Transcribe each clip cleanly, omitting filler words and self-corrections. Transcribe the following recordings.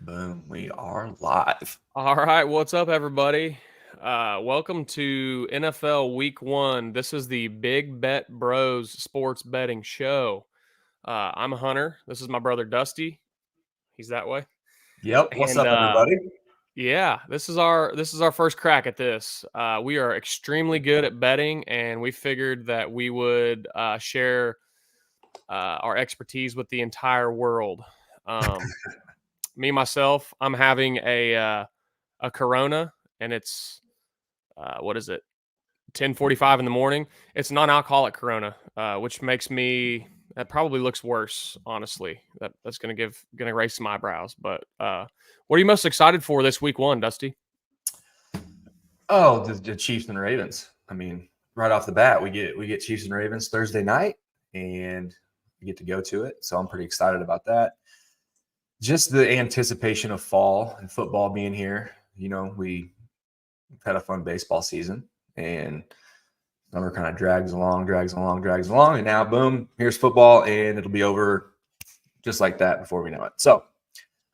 Boom, we are live. All right, what's up, everybody? Welcome to NFL Week 1. This is the Big Bet Bros Sports Betting Show. I'm Hunter. This is my brother Dusty. He's that way. Yep. What's And up, everybody? yeah, this is our first crack at this. We are extremely good at betting, and we figured that we would share our expertise with the entire world. Me myself, I'm having a Corona, and it's what is it? 10:45 in the morning. It's non-alcoholic Corona, which makes me that probably looks worse. Honestly, that's gonna raise some eyebrows. But what are you most excited for this week one, Dusty? Oh, the Chiefs and Ravens. I mean, right off the bat, we get Chiefs and Ravens Thursday night, and we get to go to it. So I'm pretty excited about that. Just the anticipation of fall and football being here. We've had a fun baseball season, and summer kind of drags along, and now boom, here's football, and it'll be over just like that before we know it. So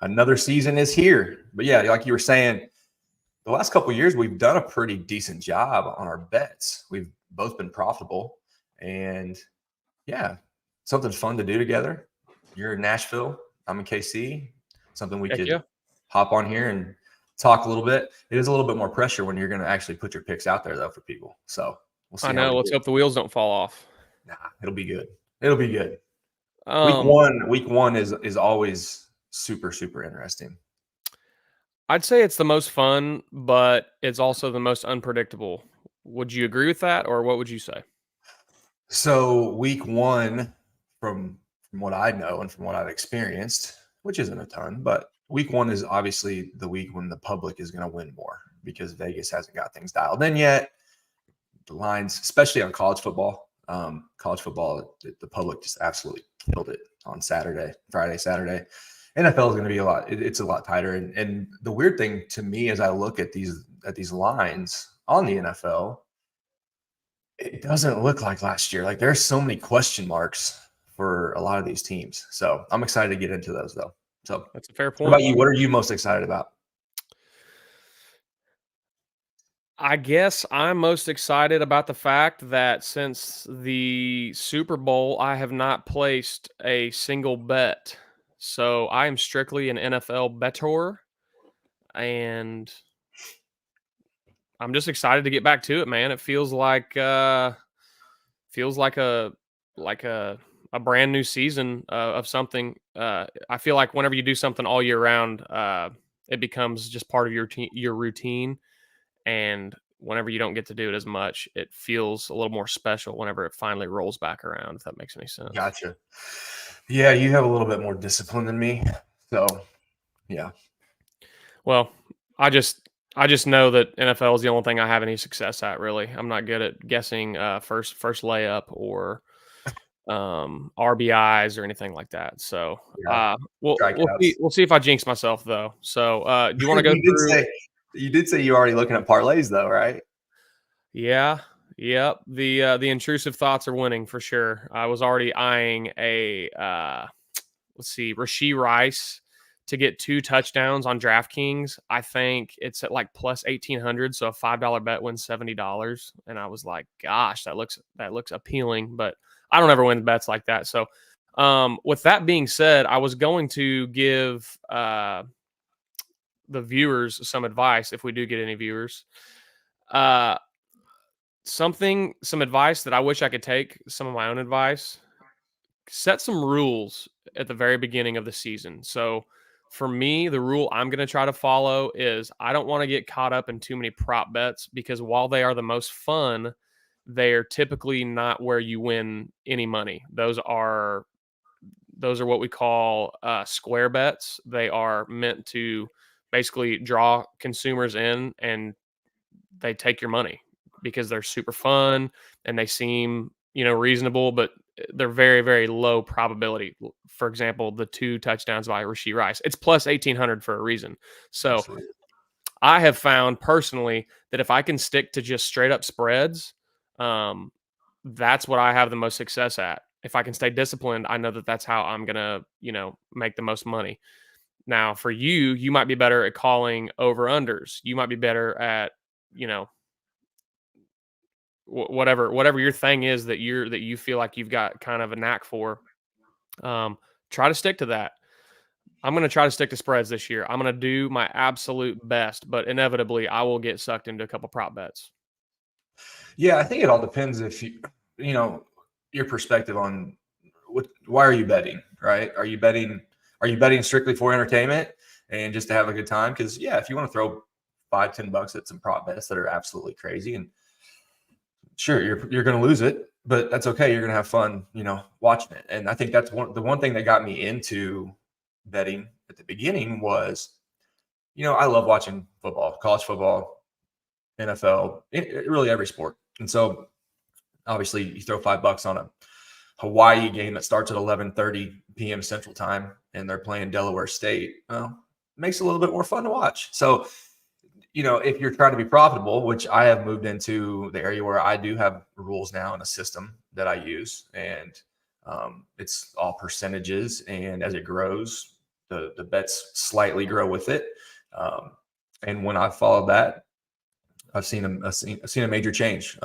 another season is here. But yeah, like you were saying, the last couple of years we've done a pretty decent job on our bets. We've both been profitable, and yeah, something fun to do together. You're in Nashville, I'm in KC. Something we Heck could yeah, hop on here and talk a little bit. It is a little bit more pressure when you're going to actually put your picks out there, though, for people. So we'll I see how know. we Let's do. hope the wheels don't fall off. Nah, it'll be good. It'll be good. Week Um, one, week one is always super, super interesting. I'd say it's the most fun, but it's also the most unpredictable. Would you agree with that, or what would you say? So week one, from what I know and from what I've experienced, which isn't a ton, but week one is obviously the week when the public is going to win more because Vegas hasn't got things dialed in yet. The lines, especially on college football, the public just absolutely killed it on Friday, Saturday. NFL is going to be it's a lot tighter. And the weird thing to me as I look at these lines on the NFL, it doesn't look like last year. Like there's so many question marks for a lot of these teams. So I'm excited to get into those though. So That's a fair what about point. you? What are you most excited about? I guess I'm most excited about the fact that since the Super Bowl, I have not placed a single bet. So I am strictly an NFL bettor, and I'm just excited to get back to it, man. It feels like a brand new season of something. I feel like whenever you do something all year round, it becomes just part of your routine, and whenever you don't get to do it as much, it feels a little more special whenever it finally rolls back around, if that makes any sense. Gotcha. Yeah, you have a little bit more discipline than me. So yeah. Well, I just I just know that NFL is the only thing I have any success at. Really, I'm not good at guessing first layup or RBIs or anything like that. So Yeah. we'll Strikeouts. see if I jinx myself though. So do you want to go you did through? say you did say you're already looking at parlays though, right? Yeah, yep. The intrusive thoughts are winning for sure. I was already eyeing a let's see, Rashee Rice to get 2 touchdowns on DraftKings. I think it's at like plus 1,800, so a $5 bet wins $70. And I was like, gosh, that looks appealing, but I don't ever win bets like that. So, with that being said, I was going to give the viewers some advice if we do get any viewers. Uh, some advice that I wish I could take, some of my own advice. Set some rules at the very beginning of the season. So for me, the rule I'm going to try to follow is I don't want to get caught up in too many prop bets because while they are the most fun, they are typically not where you win any money. Those are what we call square bets. They are meant to basically draw consumers in and they take your money because they're super fun and they seem, reasonable, but they're very, very low probability. For example, the 2 touchdowns by Rashee Rice, it's plus 1,800 for a reason. So Absolutely. I have found personally that if I can stick to just straight up spreads, um, that's what I have the most success at. If I can stay disciplined, I know that that's how I'm gonna, make the most money. Now, for you, you might be better at calling over unders. You might be better at, you know, whatever your thing is that you feel like you've got kind of a knack for. Try to stick to that. I'm going to try to stick to spreads this year. I'm going to do my absolute best, but inevitably I will get sucked into a couple prop bets. Yeah, I think it all depends if you know, your perspective on why are you betting, right? Are you betting strictly for entertainment and just to have a good time? Because yeah, if you want to throw $5-10 at some prop bets that are absolutely crazy, and sure, you're going to lose it, but that's okay. You're going to have fun, watching it. And I think that's the one thing that got me into betting at the beginning was, I love watching football, college football, NFL, really every sport. And so obviously you throw $5 on a Hawaii game that starts at 11:30 p.m. Central Time and they're playing Delaware State. Well, it makes it a little bit more fun to watch. So, if you're trying to be profitable, which I have moved into the area where I do have rules now and a system that I use, and it's all percentages. And as it grows, the bets slightly grow with it. And when I followed that, I've seen a major change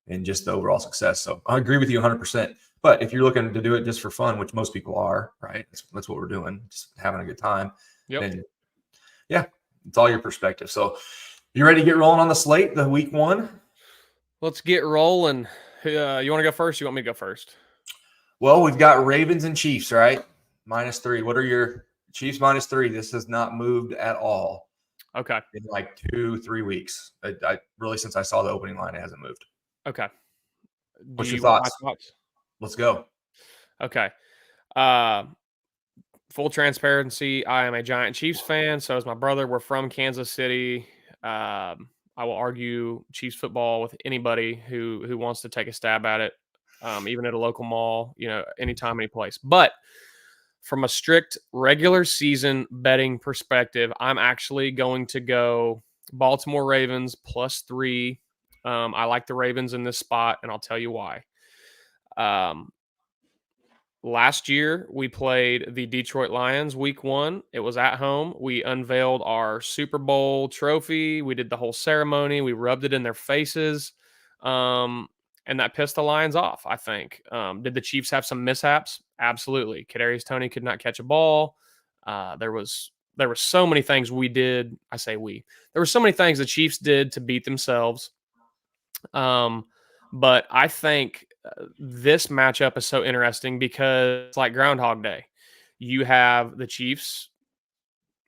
in just the overall success. So I agree with you 100%. But if you're looking to do it just for fun, which most people are, right? That's what we're doing, just having a good time. Yep. And yeah, it's all your perspective. So you ready to get rolling on the slate, the week one? Let's get rolling. You want to go first? You want me to go first? Well, we've got Ravens and Chiefs, right? -3. What are your Chiefs -3? This has not moved at all. Okay. In like 2-3 weeks. I really, since I saw the opening line, it hasn't moved. Okay. What's your thoughts? Let's go. Okay. Full transparency, I am a giant Chiefs fan. So is my brother. We're from Kansas City. I will argue Chiefs football with anybody who wants to take a stab at it, even at a local mall, anytime, any place. But from a strict regular season betting perspective, I'm actually going to go Baltimore Ravens +3. I like the Ravens in this spot, and I'll tell you why. Last year, we played the Detroit Lions week 1. It was at home. We unveiled our Super Bowl trophy. We did the whole ceremony. We rubbed it in their faces. And that pissed the Lions off, I think. Did the Chiefs have some mishaps? Absolutely. Kadarius Toney could not catch a ball. There were so many things we did. I say we. There were so many things the Chiefs did to beat themselves. But I think this matchup is so interesting because it's like Groundhog Day. You have the Chiefs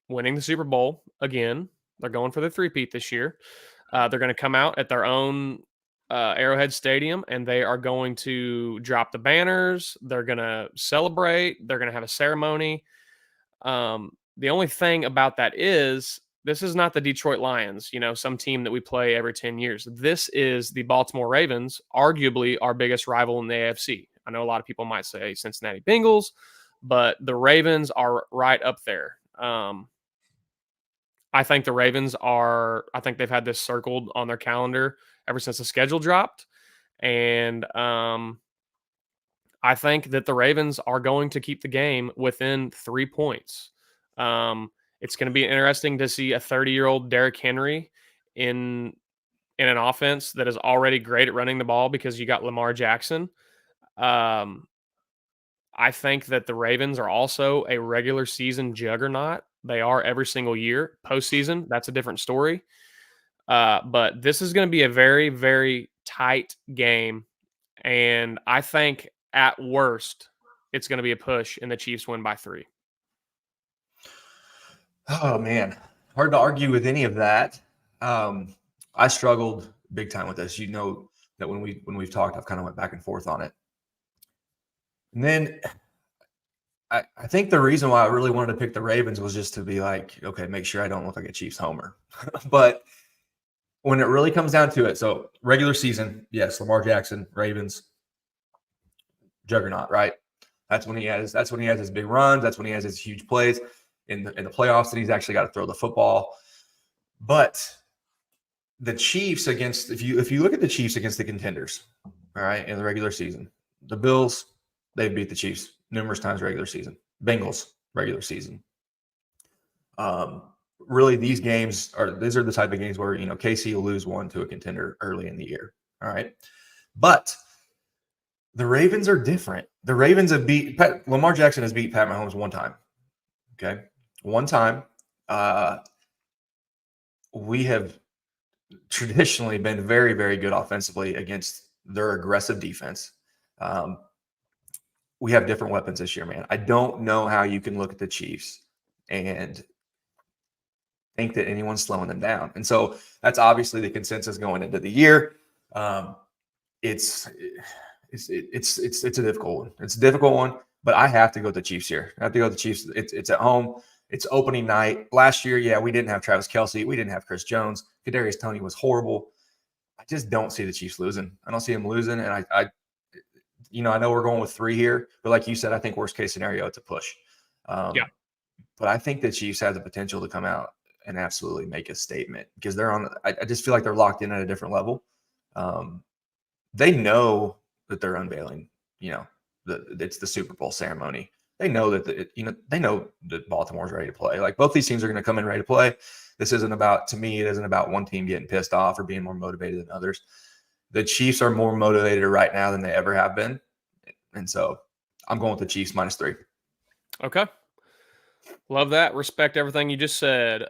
winning the Super Bowl again. They're going for the three-peat this year. They're going to come out at their own Arrowhead Stadium, and they are going to drop the banners. They're going to celebrate. They're going to have a ceremony. The only thing about that is this is not the Detroit Lions, some team that we play every 10 years. This is the Baltimore Ravens, arguably our biggest rival in the AFC. I know a lot of people might say Cincinnati Bengals, but the Ravens are right up there. I think the Ravens I think they've had this circled on their calendar ever since the schedule dropped. And I think that the Ravens are going to keep the game within 3 points. It's going to be interesting to see a 30-year-old Derrick Henry in an offense that is already great at running the ball because you got Lamar Jackson. I think that the Ravens are also a regular season juggernaut. They are every single year. Postseason, that's a different story. But this is going to be a very, very tight game. And I think at worst, it's going to be a push and the Chiefs win by 3. Oh man, hard to argue with any of that. I struggled big time with this. That when we've talked, I've kind of went back and forth on it. And then I think the reason why I really wanted to pick the Ravens was just to be like, okay, make sure I don't look like a Chiefs homer. But when it really comes down to it, so regular season, yes, Lamar Jackson, Ravens, juggernaut, right? That's when he has his big runs. That's when he has his huge plays in the playoffs, and he's actually got to throw the football. But the Chiefs if you look at the Chiefs against the contenders, all right, in the regular season, the Bills, they beat the Chiefs numerous times regular season. Bengals, regular season. Really, these are the type of games where, KC will lose one to a contender early in the year. All right. But the Ravens are different. The Ravens have Lamar Jackson has beat Pat Mahomes one time. Okay. One time. We have traditionally been very, very good offensively against their aggressive defense. We have different weapons this year, man. I don't know how you can look at the Chiefs and think that anyone's slowing them down. And so that's obviously the consensus going into the year. It's a difficult one. It's a difficult one, but I have to go with the Chiefs here. I have to go with the Chiefs. It's at home. It's opening night. Last year, yeah, we didn't have Travis Kelce. We didn't have Chris Jones. Kadarius Toney was horrible. I just don't see the Chiefs losing. I don't see them losing. And I know we're going with 3 here, but like you said, I think worst case scenario, it's a push. Yeah. But I think the Chiefs have the potential to come out and absolutely make a statement because I just feel like they're locked in at a different level. They know that they're unveiling, it's the Super Bowl ceremony. They know that, they know that Baltimore's ready to play. Like both these teams are going to come in ready to play. To me, it isn't about one team getting pissed off or being more motivated than others. The Chiefs are more motivated right now than they ever have been. And so I'm going with the Chiefs -3. Okay. Love that. Respect everything you just said.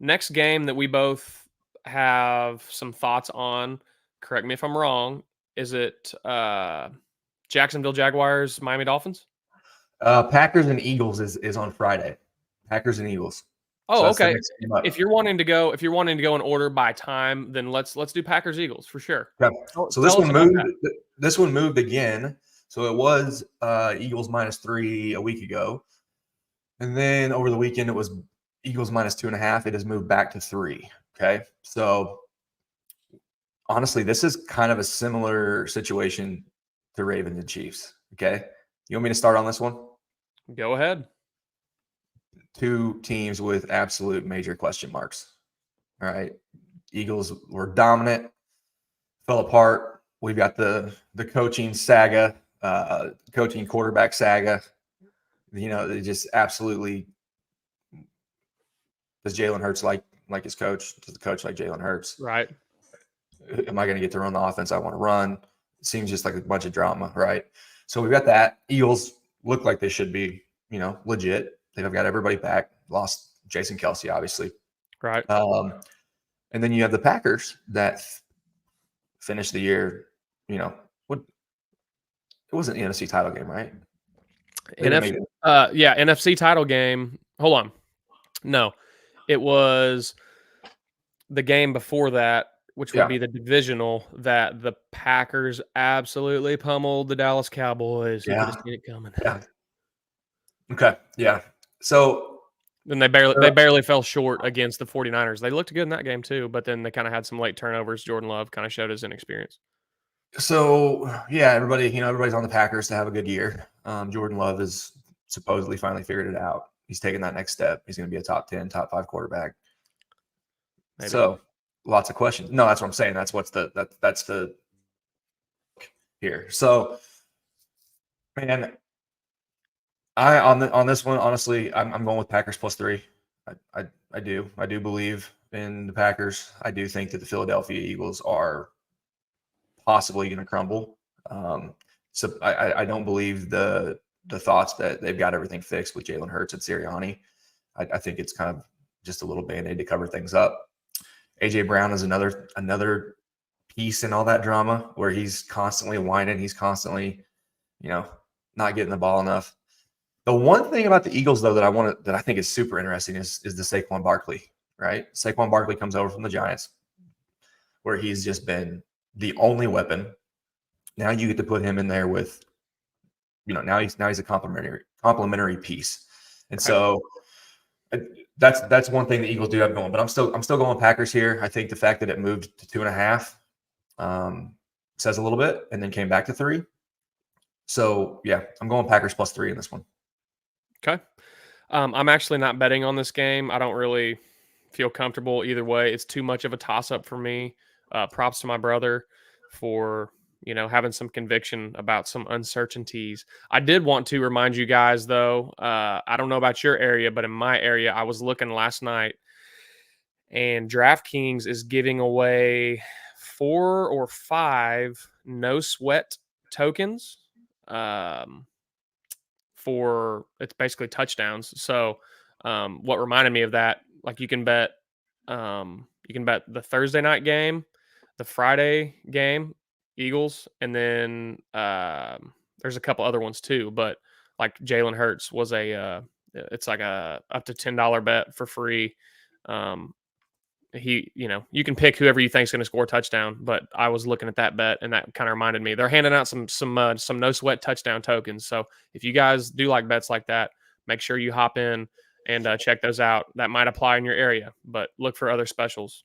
Next game that we both have some thoughts on, correct me if I'm wrong, is it Jacksonville Jaguars, Miami Dolphins? Packers and Eagles is on Friday. Packers and Eagles. Oh, So okay. If you're wanting to go in order by time, then let's do Packers Eagles for sure. Okay. So this one moved again. So it was Eagles -3 a week ago. And then over the weekend, it was Eagles -2.5. It has moved back to 3. Okay. So honestly, this is kind of a similar situation to Ravens and Chiefs. Okay. You want me to start on this one? Go ahead. 2 teams with absolute major question marks. All right. Eagles were dominant, fell apart. We've got the coaching saga, coaching quarterback saga. They just absolutely. Does Jalen Hurts like his coach? Does the coach like Jalen Hurts? Right. Am I going to get to run the offense I want to run? It seems just like a bunch of drama, right? So we've got that. Eagles look like they should be, legit. They've got everybody back. Lost Jason Kelce, obviously. Right. And then you have the Packers that finished the year, it wasn't the NFC title game, right? NFC title game. Hold on. No, it was the game before that, which would be the divisional, that the Packers absolutely pummeled the Dallas Cowboys. You could have seen it coming. Yeah. Okay. Yeah. So then they barely fell short against the 49ers. They looked good in that game too, but then they kind of had some late turnovers. Jordan Love kind of showed his inexperience. So yeah, everybody's on the Packers to have a good year. Jordan Love has supposedly finally figured it out. He's taking that next step. He's going to be a top 10, top 5 quarterback. Maybe. So lots of questions. No, that's what I'm saying. That's that's the here. So man, on this one, honestly, I'm going with Packers +3. I do believe in the Packers. I do think that the Philadelphia Eagles are possibly going to crumble. So I don't believe the thoughts that they've got everything fixed with Jalen Hurts and Sirianni. I think it's kind of just a little Band-Aid to cover things up. AJ Brown is another piece in all that drama where he's constantly whining. He's constantly, not getting the ball enough. The one thing about the Eagles, though, that I think is super interesting is the Saquon Barkley, right? Saquon Barkley comes over from the Giants, where he's just been the only weapon. Now you get to put him in there with, now he's a complementary piece, and so that's one thing the Eagles do have going. But I'm still going Packers here. I think the fact that it moved to 2.5 says a little bit, and then came back to 3. So yeah, I'm going Packers +3 in this one. Okay. I'm actually not betting on this game. I don't really feel comfortable either way. It's too much of a toss-up for me. Props to my brother for having some conviction about some uncertainties. I did want to remind you guys, though, I don't know about your area, but in my area, I was looking last night, and DraftKings is giving away 4 or 5 no sweat tokens for it's basically touchdowns. So what reminded me of that, like you can bet the Thursday night game, the Friday game, Eagles, and then there's a couple other ones too. But like Jalen Hurts was it's like a up to $10 bet for free. You can pick whoever you think is going to score a touchdown. But I was looking at that bet, and that kind of reminded me. They're handing out some no sweat touchdown tokens. So if you guys do like bets like that, make sure you hop in and check those out. That might apply in your area, but look for other specials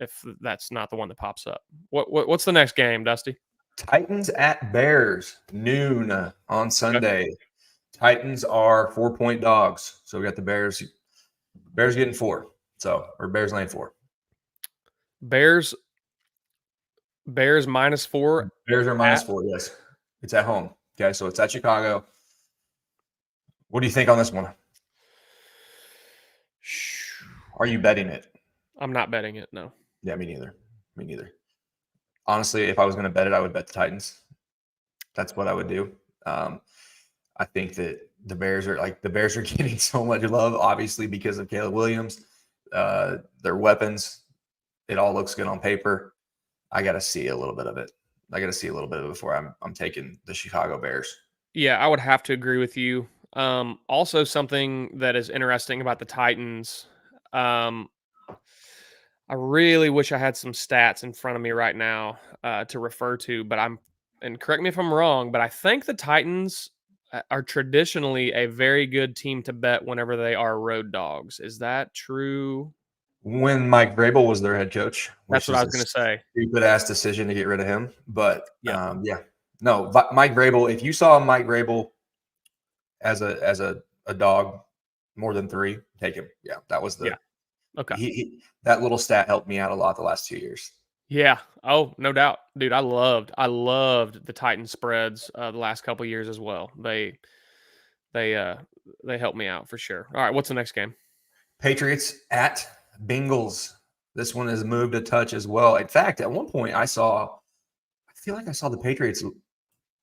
if that's not the one that pops up. What's the next game, Dusty? Titans at Bears, noon on Sunday. Titans are 4-point dogs. So we got the Bears. Bears getting 4. Or Bears laying 4. Bears -4. Bears are -4, yes. It's at home. Okay, so it's at Chicago. What do you think on this one? Are you betting it? I'm not betting it, no. Yeah, me neither. Honestly, if I was going to bet it, I would bet the Titans. That's what I would do. I think that the Bears are getting so much love, obviously, because of Caleb Williams. Their weapons, it all looks good on paper. I got to see a little bit of it. Before I'm taking the Chicago Bears. Yeah, I would have to agree with you. Also, something that is interesting about the Titans, I really wish I had some stats in front of me right now to refer to, but and correct me if I'm wrong, but I think the Titans are traditionally a very good team to bet whenever they are road dogs. Is that true? When Mike Vrabel was their head coach. That's what I was going to say. Stupid ass decision to get rid of him. But yeah. No, Mike Vrabel, if you saw Mike Vrabel as a dog more than 3, take him. Yeah, that was the okay. That little stat helped me out a lot the last 2 years. Yeah. Oh, no doubt, dude. I loved the Titan spreads the last couple of years as well. They helped me out for sure. All right, what's the next game? Patriots at Bengals. This one has moved a touch as well. In fact, at one point I feel like I saw the Patriots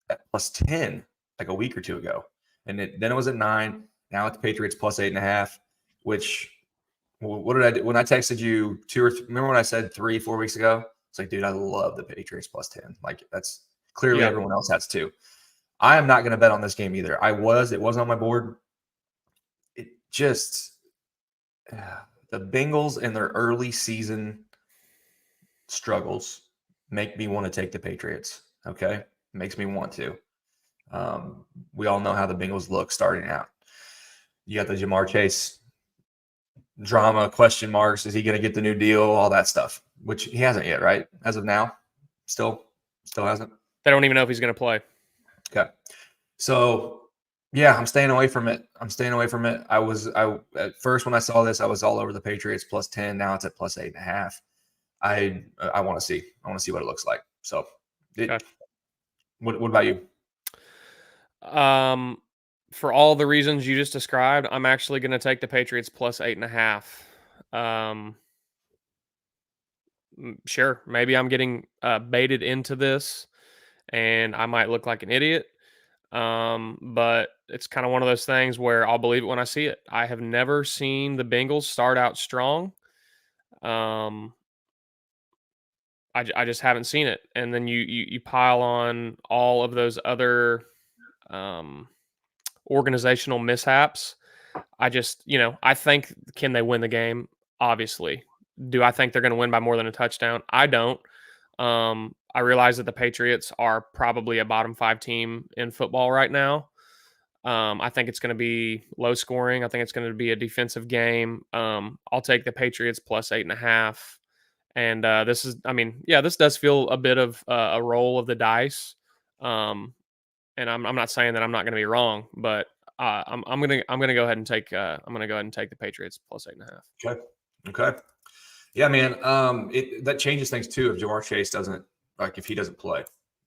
at +10 like a week or 2 ago, and then it was at 9. Now it's Patriots +8.5. Which, what did I do when I texted you 2 or 3? Remember when I said 3-4 weeks ago? It's like, dude, I love the Patriots +10. Like, that's clearly everyone else has too. I am not going to bet on this game either. It was on my board. It just the Bengals and their early season struggles make me want to take the Patriots. Okay, makes me want to. We all know how the Bengals look starting out. You got the Jamar Chase drama, question marks. Is he going to get the new deal? All that stuff, which he hasn't yet, right? As of now, still hasn't. They don't even know if he's going to play. Okay. So, yeah, I'm staying away from it. I at first when I saw this, I was all over the Patriots +10. Now it's at +8.5. I want to see. I want to see what it looks like. So, what about you? For all the reasons you just described, I'm actually going to take the Patriots +8.5. Sure, maybe I'm getting baited into this, and I might look like an idiot. But it's kind of one of those things where I'll believe it when I see it. I have never seen the Bengals start out strong. I just haven't seen it. And then you pile on all of those other organizational mishaps. I just, I think, can they win the game? Obviously. Do I think they're going to win by more than a touchdown? I don't. I realize that the Patriots are probably a bottom 5 team in football right now. I think it's going to be low scoring. I think it's going to be a defensive game. I'll take the Patriots +8.5. And this does feel a bit of a roll of the dice. And I'm not saying that I'm not going to be wrong, but I'm gonna go ahead and take the Patriots +8.5. Okay. Yeah, man. That changes things too if Jamar Chase doesn't play.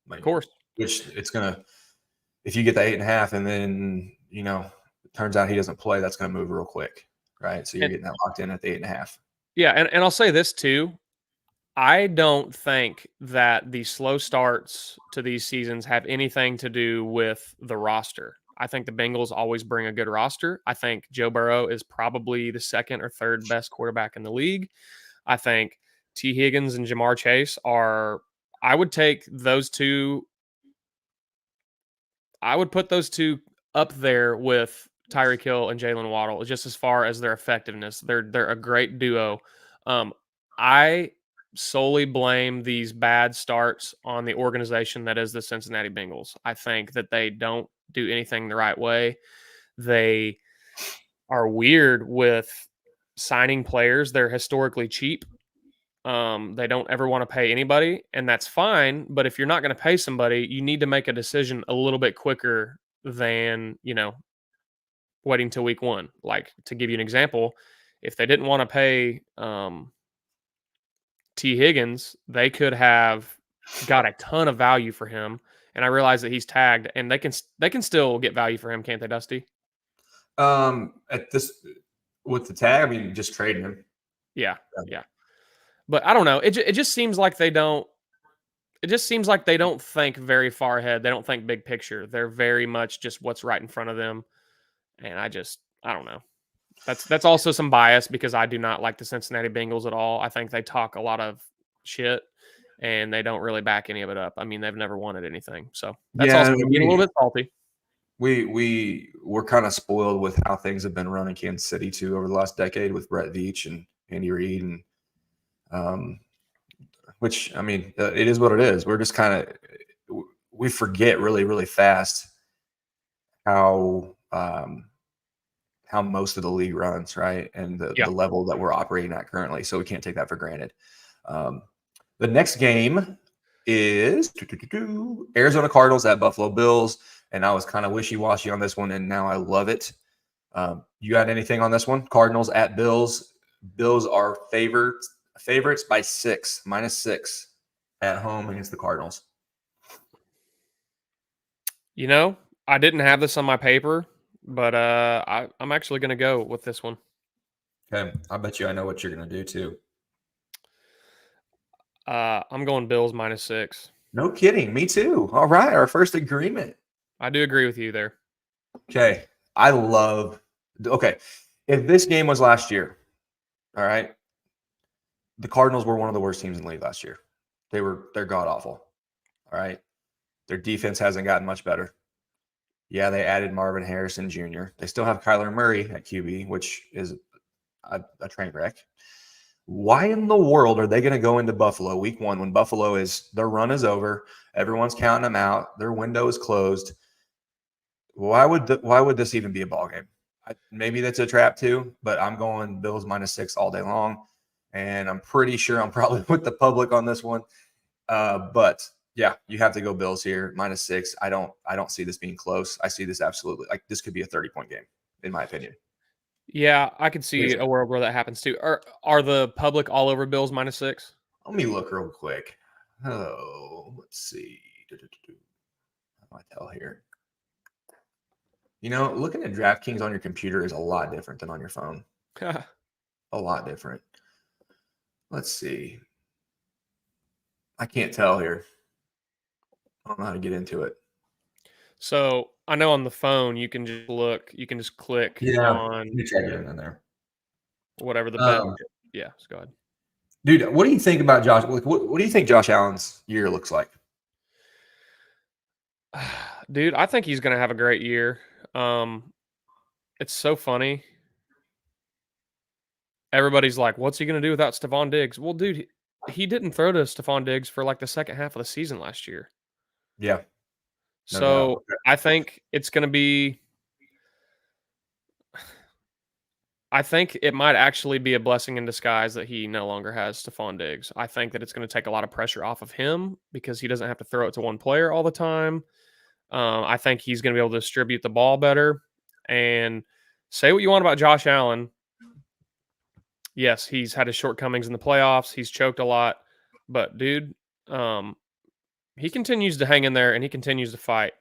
Like, Of course. which it's gonna, if you get the 8.5 and then it turns out he doesn't play, that's gonna move real quick, right? So you're And getting that locked in at the 8.5. yeah, and I'll say this too. I don't think that the slow starts to these seasons have anything to do with the roster. I think the Bengals always bring a good roster. I think Joe Burrow is probably the second or third best quarterback in the league. I think T. Higgins and Jamar Chase are, I would take those two, I would put those two up there with Tyreek Hill and Jalen Waddle, just as far as their effectiveness. They're a great duo. I solely blame these bad starts on the organization that is the Cincinnati Bengals. I think that they don't do anything the right way. They are weird with signing players. They're historically cheap. They don't ever want to pay anybody, and that's fine. But if you're not going to pay somebody, you need to make a decision a little bit quicker than, waiting till week one. Like, to give you an example, if they didn't want to pay T. Higgins, they could have got a ton of value for him. And I realize that he's tagged, and they can still get value for him, can't they, Dusty? At this with the tag, I mean, just trading him. Yeah. But I don't know. It just seems like they don't. It just seems like they don't think very far ahead. They don't think big picture. They're very much just what's right in front of them. And I don't know. That's also some bias because I do not like the Cincinnati Bengals at all. I think they talk a lot of shit and they don't really back any of it up. I mean, they've never wanted anything. So that's also being a little bit salty. We're kind of spoiled with how things have been run in Kansas City too over the last decade with Brett Veach and Andy Reid, and which, I mean, it is what it is. We're just kind of, we forget really, really fast how most of the league runs, right? And the level that we're operating at currently. So we can't take that for granted. The next game is Arizona Cardinals at Buffalo Bills. And I was kind of wishy-washy on this one, and now I love it. You got anything on this one? Cardinals at Bills. Bills are favorites by -6 at home against the Cardinals. I didn't have this on my paper, but I'm actually going to go with this one. Okay, I bet you I know what you're going to do too. I'm going Bills -6. No kidding, me too. All right, our first agreement. I do agree with you there. Okay, okay, if this game was last year, all right, the Cardinals were one of the worst teams in the league last year. They're god awful. All right, their defense hasn't gotten much better. Yeah, they added Marvin Harrison Jr. They still have Kyler Murray at QB, which is a train wreck. Why in the world are they going to go into Buffalo week one when Buffalo their run is over, everyone's counting them out, their window is closed? Why would this even be a ball game? Maybe that's a trap too, but I'm going Bills -6 all day long, and I'm pretty sure I'm probably with the public on this one. But yeah, you have to go Bills here -6. I don't see this being close. I see this absolutely this could be a 30-point game, in my opinion. Yeah, I could see a world where that happens too. Are the public all over Bills -6? Let me look real quick. Oh, let's see. How do I tell here? Looking at DraftKings on your computer is a lot different than on your phone. A lot different. Let's see. I can't tell here. I don't know how to get into it. So I know on the phone you can just look. You can just click on. You try getting in there. Whatever the bet. Yeah, let's go ahead. Dude, what do you think about Josh? What do you think Josh Allen's year looks like? Dude, I think he's going to have a great year. It's so funny. Everybody's like, what's he going to do without Stephon Diggs? Well, dude, he didn't throw to Stephon Diggs for like the second half of the season last year. Yeah. No doubt. I think it's going to be I think it might actually be a blessing in disguise that he no longer has Stephon Diggs. I think that it's going to take a lot of pressure off of him because he doesn't have to throw it to one player all the time. I think he's going to be able to distribute the ball better. And say what you want about Josh Allen. Yes, he's had his shortcomings in the playoffs. He's choked a lot. But, dude, he continues to hang in there and he continues to fight.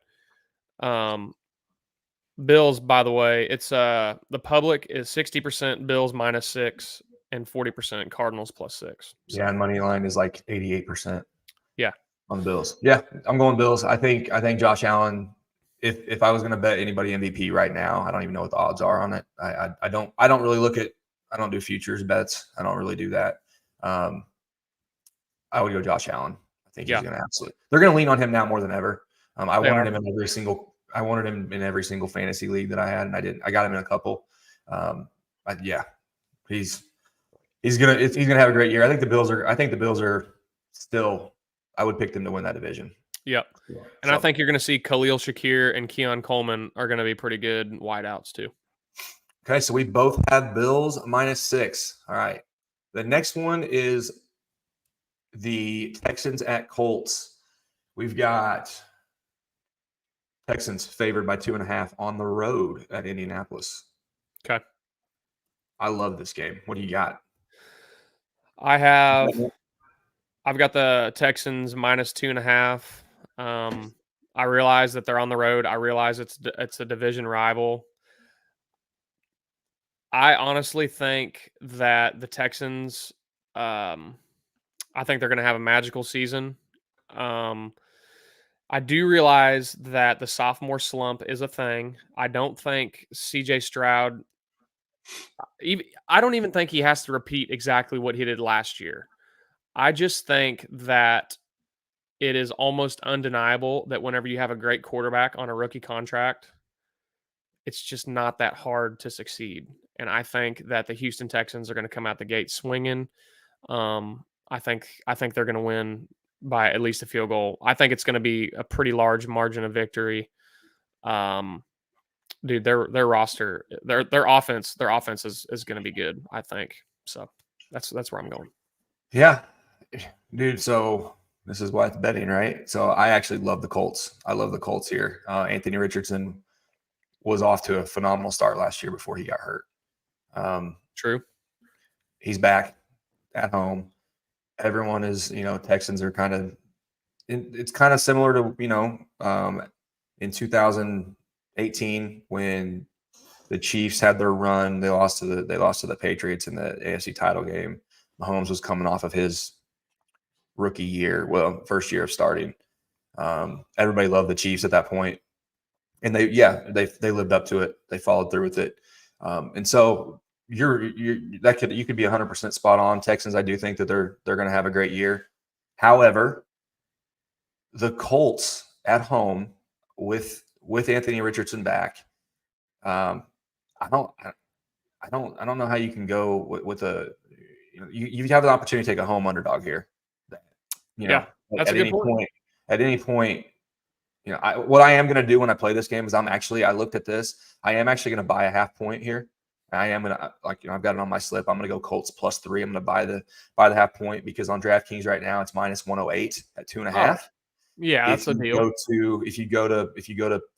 Bills, by the way, it's the public is 60% Bills -6 and 40% Cardinals +6. So Yeah, and money line is like 88%. Yeah. On the Bills. Yeah, I'm going Bills. I think Josh Allen. If I was going to bet anybody MVP right now, I don't even know what the odds are on it. I don't really look at. I don't do futures bets. I don't really do that. I would go Josh Allen. I think he's going to absolutely. They're going to lean on him now more than ever. I wanted him in every single. I wanted him in every single fantasy league that I had, and I didn't. I got him in a couple. He's gonna have a great year. I think the Bills are still. I would pick them to win that division. Yep. And I think you're going to see Khalil Shakir and Keon Coleman are going to be pretty good wideouts too. Okay, so we both have Bills -6. All right. The next one is the Texans at Colts. We've got Texans favored by 2.5 on the road at Indianapolis. Okay. I love this game. What do you got? I've got the Texans -2.5. I realize that they're on the road. I realize it's a division rival. I honestly think that the Texans, I think they're going to have a magical season. I do realize that the sophomore slump is a thing. I don't think CJ Stroud, I don't even think he has to repeat exactly what he did last year. I just think that it is almost undeniable that whenever you have a great quarterback on a rookie contract, it's just not that hard to succeed. And I think that the Houston Texans are going to come out the gate swinging. I think they're going to win by at least a field goal. I think it's going to be a pretty large margin of victory. Dude, their roster, their offense is going to be good, I think. So that's where I'm going. Yeah. Dude, so this is why it's betting, right? So I actually love the Colts. I love the Colts here. Anthony Richardson was off to a phenomenal start last year before he got hurt. True. He's back at home. Everyone is, Texans are it's kind of similar to, in 2018 when the Chiefs had their run, they lost to the Patriots in the AFC title game. Mahomes was coming off of his rookie year, first year of starting. Everybody loved the Chiefs at that point, and they lived up to it. They followed through with it, and so you could be 100% spot on. Texans, I do think that they're going to have a great year. However, the Colts at home with Anthony Richardson back, I don't know how you can go with you have the opportunity to take a home underdog here. That's a good point. At any point, what I am going to do when I play this game is I looked at this. I am actually going to buy a half point here. I am going to I've got it on my slip. I'm going to go Colts +3. I'm going to buy the half point because on DraftKings right now it's -108 at 2.5. Yeah, that's a deal. If you go to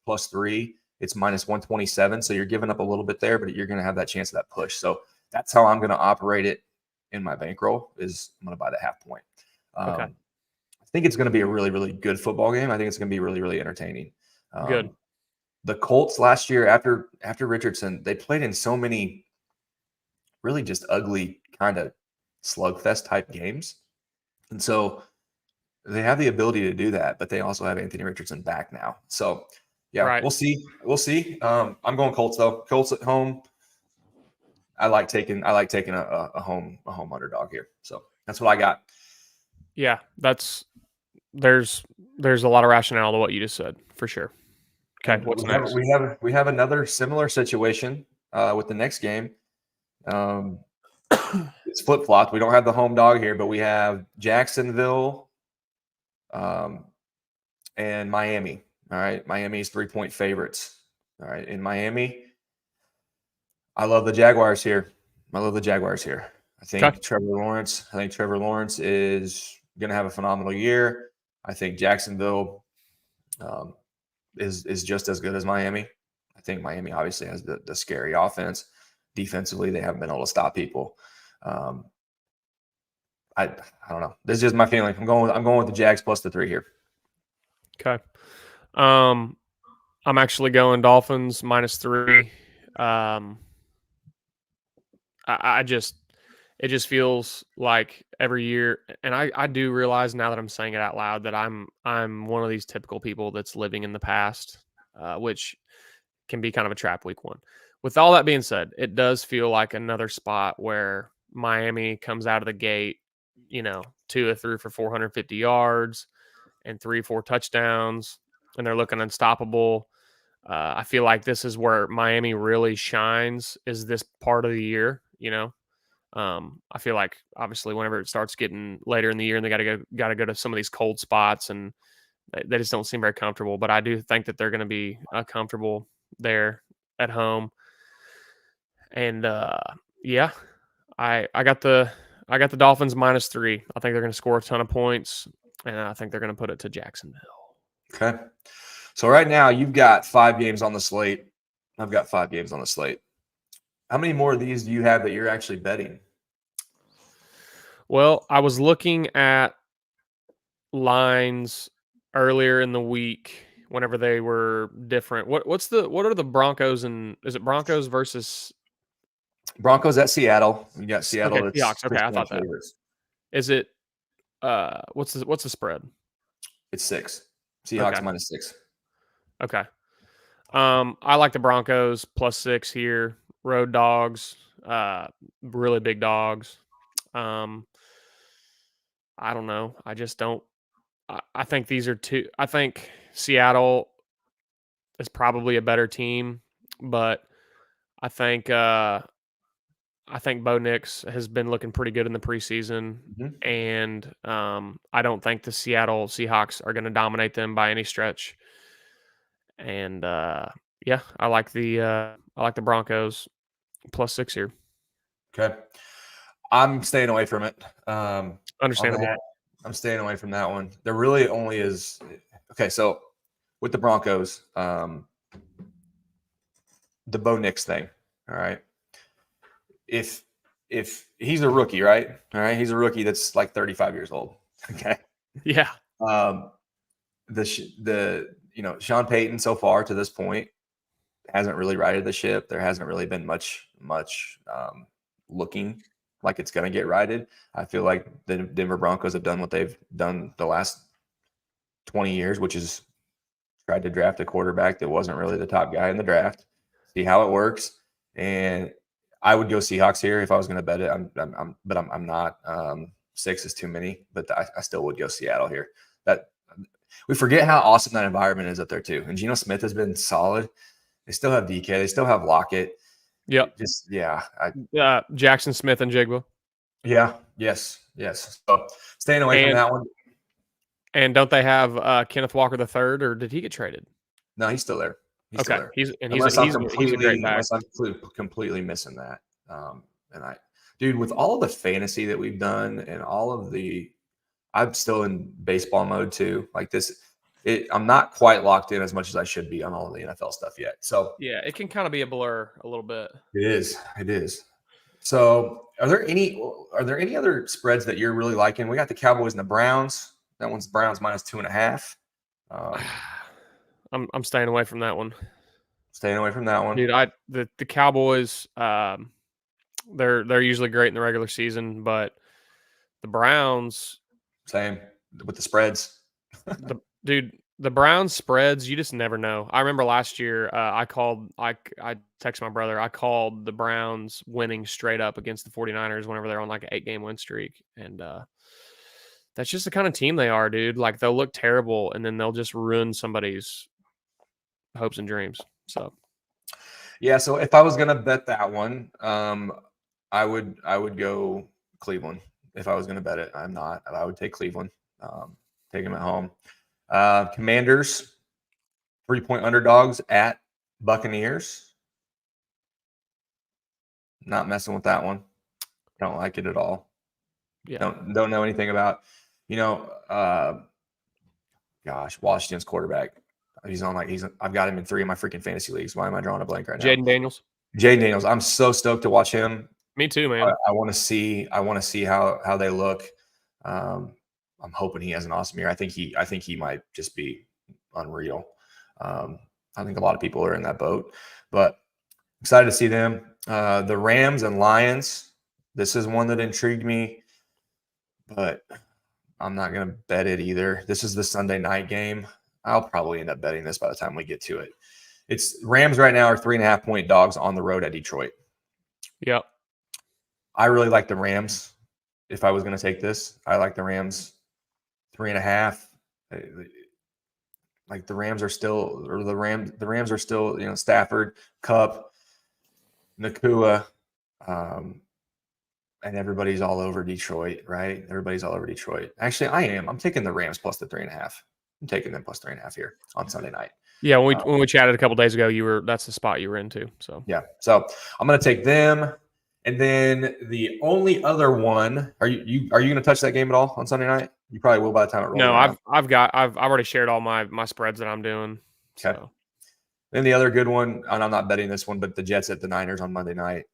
+3, it's -127. So you're giving up a little bit there, but you're going to have that chance of that push. So that's how I'm going to operate it in my bankroll. Is I'm going to buy the half point. Okay. I think it's going to be a really, really good football game. I think it's going to be really, really entertaining. Good. The Colts last year, after Richardson, they played in so many really just ugly kind of slugfest type games, and so they have the ability to do that. But they also have Anthony Richardson back now. So yeah, right. We'll see. I'm going Colts though. Colts at home. I like taking a home underdog here. So that's what I got. Yeah, there's a lot of rationale to what you just said for sure. Okay, what's next? We have another similar situation with the next game. It's flip flopped. We don't have the home dog here, but we have Jacksonville, and Miami. All right, Miami's 3-point favorites. All right, in Miami, I love the Jaguars here. I think Trevor Lawrence is going to have a phenomenal year. I think Jacksonville is just as good as Miami. I think Miami obviously has the scary offense. Defensively, they haven't been able to stop people. I don't know. This is just my feeling. I'm going with the Jags +3 here. Okay. I'm actually going Dolphins -3. Um, I just it just feels like every year, and I do realize now that I'm saying it out loud that I'm one of these typical people that's living in the past, which can be kind of a trap week one. With all that being said, it does feel like another spot where Miami comes out of the gate, Tua threw for 450 yards and 3, 4 touchdowns, and they're looking unstoppable. I feel like this is where Miami really shines, is this part of the year. I feel like obviously whenever it starts getting later in the year and they got to go to some of these cold spots, and they just don't seem very comfortable. But I do think that they're going to be comfortable there at home. And yeah, I got the Dolphins -3. I think they're going to score a ton of points, and I think they're going to put it to Jacksonville. Okay. So right now you've got 5 games on the slate. I've got 5 games on the slate. How many more of these do you have that you're actually betting? Well, I was looking at lines earlier in the week whenever they were different. What are the Broncos, and is it Broncos versus Broncos at Seattle. You got Seattle. okay, It's Seahawks. Okay, I 6-point thought that. favorites. Is it what's the spread? It's 6. Seahawks Okay. -6. Okay. I like the Broncos +6 here. Road dogs, really big dogs. Um, I don't know. I just don't. I think these are two. I think Seattle is probably a better team, but I think Bo Nix has been looking pretty good in the preseason, Mhm. and I don't think the Seattle Seahawks are going to dominate them by any stretch. And yeah, I like the Broncos +6 here. Okay. I'm staying away from it. On Understandable. that, I'm staying away from that one. There really only is okay. So with the Broncos, the Bo Nix thing. All right. If he's a rookie, right? All right, he's a rookie that's like 35 years old. Okay. Yeah. Um, Sean Payton so far to this point hasn't really righted the ship. There hasn't really been much looking like it's going to get righted. I feel like the Denver Broncos have done what they've done the last 20 years, which is tried to draft a quarterback that wasn't really the top guy in the draft, see how it works. And I would go Seahawks here if I was going to bet it. I'm not. 6 is too many, but I still would go Seattle here. That we forget how awesome that environment is up there too. And Geno Smith has been solid. They still have DK. They still have Lockett. Yep. Just yeah. Jackson Smith and Jigba. Yeah. Yes. So staying away from that one. And don't they have Kenneth Walker III, or did he get traded? No, he's still there. He's still there. He's a great back. Unless I'm completely missing that. Dude, with all the fantasy that we've done and all of I'm still in baseball mode too. Like this, I'm not quite locked in as much as I should be on all of the NFL stuff yet. So yeah, it can kind of be a blur a little bit. It is. So are there any other spreads that you're really liking? We got the Cowboys and the Browns. That one's Browns -2.5. I'm staying away from that one. Staying away from that one, dude. The Cowboys, they're usually great in the regular season, but the Browns, same with the spreads. The Browns spreads, you just never know. I remember last year, I texted my brother. I called the Browns winning straight up against the 49ers whenever they're on like an 8-game win streak, and that's just the kind of team they are, dude. Like they'll look terrible and then they'll just ruin somebody's hopes and dreams. So, yeah. So if I was gonna bet that one, I would go Cleveland. If I was gonna bet it, I'm not. I would take Cleveland. Take them at home. Commanders, 3-point underdogs at Buccaneers. Not messing with that one. Don't like it at all. Yeah. Don't know anything about. Washington's quarterback. I've got him in 3 of my freaking fantasy leagues. Why am I drawing a blank right now? Jaden Daniels. I'm so stoked to watch him. Me too, man. I want to see how they look. I'm hoping he has an awesome year. I think he might just be unreal. I think a lot of people are in that boat, but excited to see them. The Rams and Lions. This is one that intrigued me, but I'm not going to bet it either. This is the Sunday night game. I'll probably end up betting this by the time we get to it. It's Rams right now are 3.5-point dogs on the road at Detroit. Yep. I really like the Rams. If I was going to take this, I like the Rams 3.5. Like the Rams are still, or the Rams are still, Stafford, Kupp, Nakua, and everybody's all over Detroit, right? Everybody's all over Detroit. Actually, I am. I'm taking the Rams plus the 3.5. I'm taking them plus 3.5 here on Sunday night. Yeah, when we chatted a couple days ago, that's the spot you were into. So yeah, so I'm going to take them, and then the only other one. Are you going to touch that game at all on Sunday night? You probably will by the time it rolls. No, around. I've already shared all my spreads that I'm doing. Okay. So. Then the other good one, and I'm not betting this one, but the Jets at the Niners on Monday night.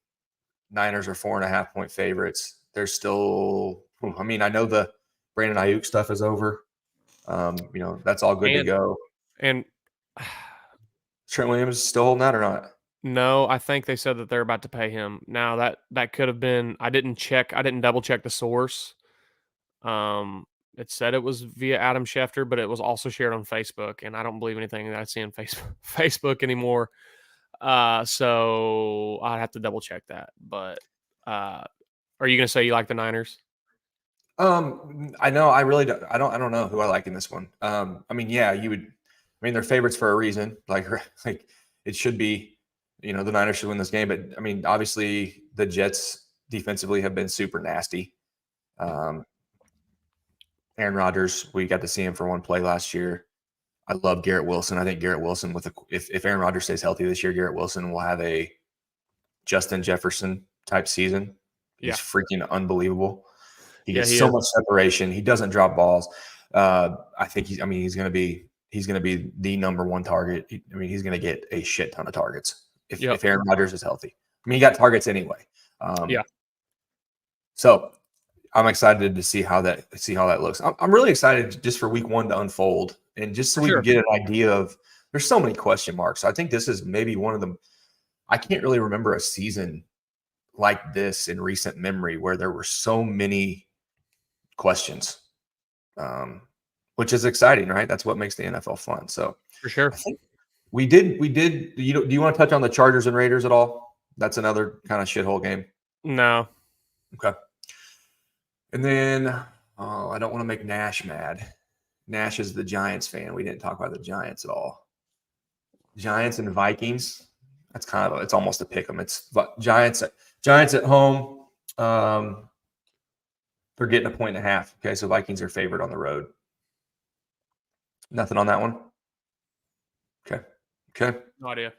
Niners are 4.5-point favorites. They're still. I mean, I know the Brandon Ayuk stuff is over. That's all good to go. And Trent Williams is still holding out or not? No, I think they said that they're about to pay him. Now that could have been. I didn't double check the source. It said it was via Adam Schefter, but it was also shared on Facebook, and I don't believe anything that I see on Facebook anymore. So I'd have to double check that. But are you going to say you like the Niners? I know. I really don't. I don't know who I like in this one. I mean, yeah, you would. I mean, they're favorites for a reason. Like it should be. The Niners should win this game. But I mean, obviously, the Jets defensively have been super nasty. Aaron Rodgers, we got to see him for one play last year. I love Garrett Wilson. I think Garrett Wilson if Aaron Rodgers stays healthy this year, Garrett Wilson will have a Justin Jefferson type season. He's freaking unbelievable. He gets so much separation. He doesn't drop balls. I think he's going to be the number one target. He's going to get a shit ton of targets if Aaron Rodgers is healthy. I mean, he got targets anyway. So I'm excited to see how that looks. I'm really excited just for week one to unfold and just so we can get an idea of. There's so many question marks. I think this is maybe one of them. I can't really remember a season like this in recent memory where there were so many questions, which is exciting, right? That's what makes the NFL fun. So for sure, I think we did. Do you want to touch on the Chargers and Raiders at all? That's another kind of shithole game. No. Okay. And then I don't want to make Nash mad. Nash is the Giants fan. We didn't talk about the Giants at all. Giants and Vikings. That's it's almost a pick 'em. It's Giants at home. They're getting 1.5. Okay, so Vikings are favored on the road. Nothing on that one. Okay. No idea.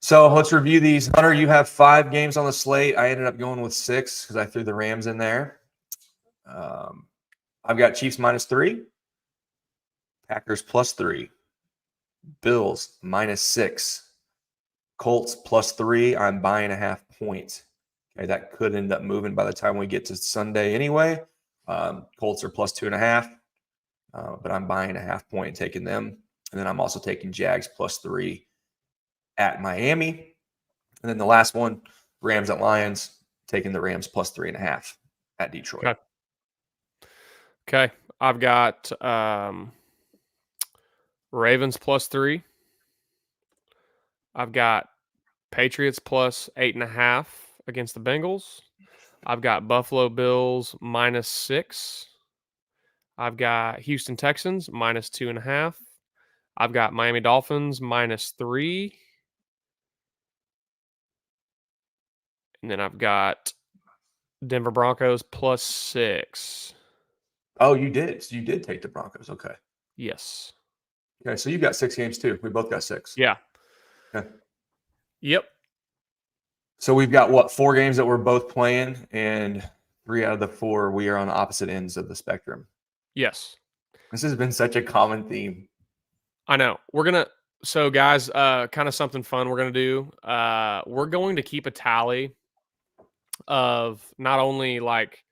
So let's review these. Hunter, you have 5 games on the slate. I ended up going with 6 because I threw the Rams in there. I've got Chiefs -3, Packers +3, Bills -6, Colts +3. I'm buying a half point. Okay, that could end up moving by the time we get to Sunday anyway. Colts are +2.5, but I'm buying a half point and taking them. And then I'm also taking Jags +3 at Miami. And then the last one, Rams at Lions, taking the Rams +3.5 at Detroit. Okay. I've got Ravens +3. I've got Patriots +8.5 against the Bengals. I've got Buffalo Bills -6. I've got Houston Texans -2.5. I've got Miami Dolphins -3. And then I've got Denver Broncos +6. Oh, you did. So you did take the Broncos. Okay. Yes. Okay. So you got 6 games too. We both got 6. Yeah. Okay. Yep. So we've got 4 games that we're both playing, and 3 out of the 4 we are on opposite ends of the spectrum. Yes. This has been such a common theme. I know. So guys, kind of something fun we're going to do. We're going to keep a tally of not only like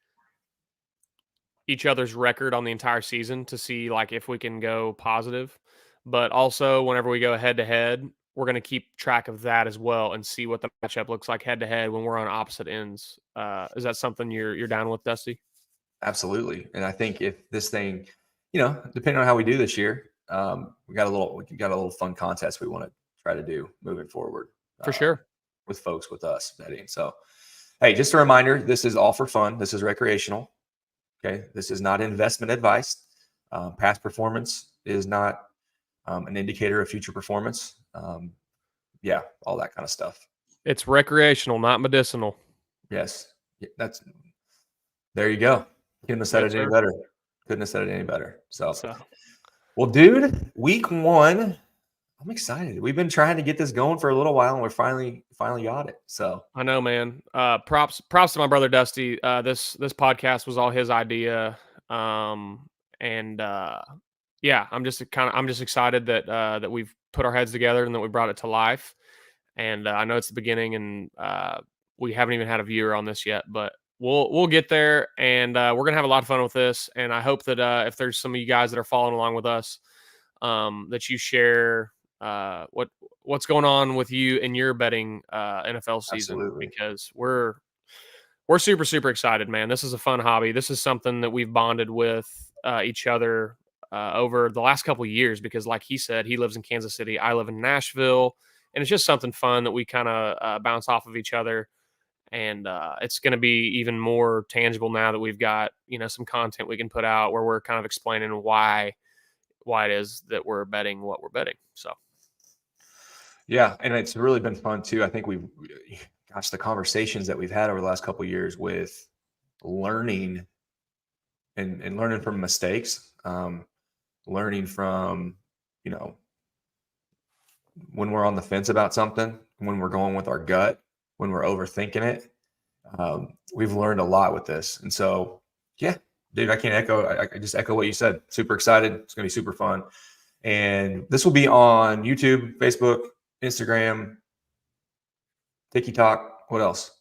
each other's record on the entire season to see like if we can go positive, but also whenever we go head to head, we're going to keep track of that as well and see what the matchup looks like head to head when we're on opposite ends. Is that something you're down with, Dusty? Absolutely. And I think if this thing, depending on how we do this year, we got a little fun contest we want to try to do moving forward. For sure. With folks with us betting. So, hey, just a reminder, this is all for fun. This is recreational. Okay. This is not investment advice. Past performance is not an indicator of future performance. Yeah, all that kind of stuff. It's recreational, not medicinal. Yes. There you go. Couldn't have said it any better. So, well, dude, week 1, I'm excited. We've been trying to get this going for a little while, and we finally got it. So I know, man. Props to my brother Dusty. This podcast was all his idea. Yeah, I'm just excited that we've put our heads together and that we brought it to life. And I know it's the beginning, and we haven't even had a viewer on this yet, but we'll get there, and we're gonna have a lot of fun with this. And I hope that if there's some of you guys that are following along with us, that you share what's going on with you in your betting NFL season. Absolutely. Because we're super, super excited, man. This is a fun hobby. This is something that we've bonded with each other over the last couple of years, because like he said, he lives in Kansas City, I live in Nashville, and it's just something fun that we kind of bounce off of each other. And it's going to be even more tangible now that we've got, some content we can put out where we're kind of explaining why it is that we're betting what we're betting. So, yeah, and it's really been fun too. I think the conversations that we've had over the last couple of years with learning and learning from mistakes, learning from, when we're on the fence about something, when we're going with our gut, when we're overthinking it. We've learned a lot with this. And so, yeah, dude, I just echo what you said. Super excited. It's going to be super fun. And this will be on YouTube, Facebook, Instagram, TikTok. What else?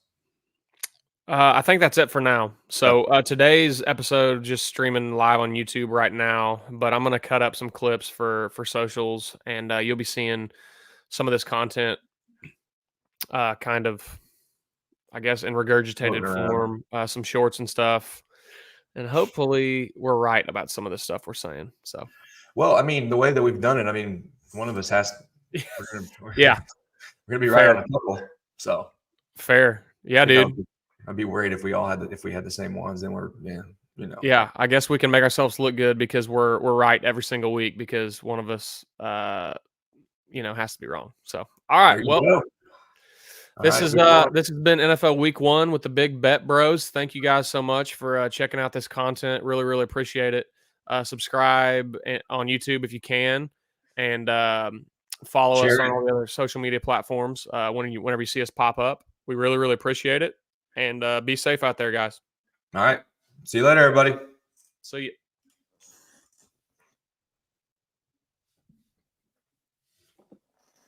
I think that's it for now. So today's episode just streaming live on YouTube right now, but I'm going to cut up some clips for socials, and you'll be seeing some of this content kind of, I guess, in regurgitated form, some shorts and stuff. And hopefully we're right about some of the stuff we're saying. So, well, I mean, the way that we've done it, one of us has to, we're gonna be right on a couple. So fair. Yeah, dude. I'd be worried if we had the same ones, then Yeah, I guess we can make ourselves look good because we're right every single week, because one of us has to be wrong. So, all right. Well, this has been NFL Week 1 with the Big Bet Bros. Thank you guys so much for checking out this content. Really, really appreciate it. Subscribe on YouTube if you can, and follow us on all the other social media platforms whenever you see us pop up. We really, really appreciate it. And be safe out there, guys. All right. See you later, everybody. See you.